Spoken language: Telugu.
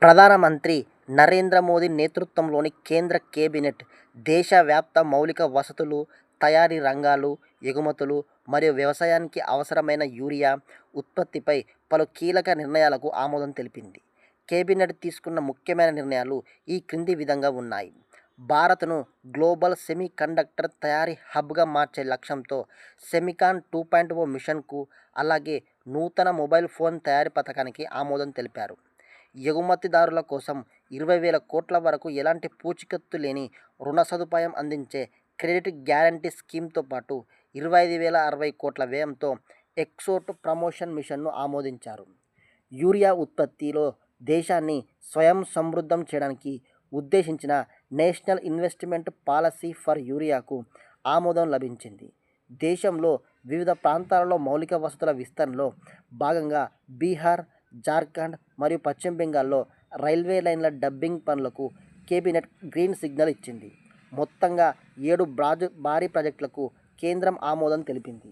ప్రధానమంత్రి నరేంద్ర మోదీ నేతృత్వంలోని కేంద్ర కేబినెట్ దేశవ్యాప్త మౌలిక వసతులు, తయారీ రంగాలు, ఎగుమతులు మరియు వ్యవసాయానికి అవసరమైన యూరియా ఉత్పత్తిపై పలు కీలక నిర్ణయాలకు ఆమోదం తెలిపింది. కేబినెట్ తీసుకున్న ముఖ్యమైన నిర్ణయాలు ఈ క్రింది విధంగా ఉన్నాయి. భారత్ను గ్లోబల్ సెమీకండక్టర్ తయారీ హబ్గా మార్చే లక్ష్యంతో సెమికాన్ 2.0 మిషన్కు, అలాగే నూతన మొబైల్ ఫోన్ తయారీ పథకానికి ఆమోదం తెలిపారు. ఎగుమతిదారుల కోసం 20,000 కోట్ల వరకు ఎలాంటి పూచీకత్తు లేని రుణ సదుపాయం అందించే క్రెడిట్ గ్యారంటీ స్కీమ్తో పాటు 25,060 కోట్ల వ్యయంతో ఎక్స్పోర్ట్ ప్రమోషన్ మిషన్ను ఆమోదించారు. యూరియా ఉత్పత్తిలో దేశాన్ని స్వయం సమృద్ధం చేయడానికి ఉద్దేశించిన నేషనల్ ఇన్వెస్ట్మెంట్ పాలసీ ఫర్ యూరియాకు ఆమోదం లభించింది. దేశంలో వివిధ ప్రాంతాలలో మౌలిక వసతుల విస్తరణలో భాగంగా బీహార్, జార్ఖండ్ మరియు పశ్చిమ బెంగాల్లో రైల్వే లైన్ల డబ్బింగ్ పనులకు కేబినెట్ గ్రీన్ సిగ్నల్ ఇచ్చింది. మొత్తంగా 7 భారీ ప్రాజెక్టులకు కేంద్రం ఆమోదం తెలిపింది.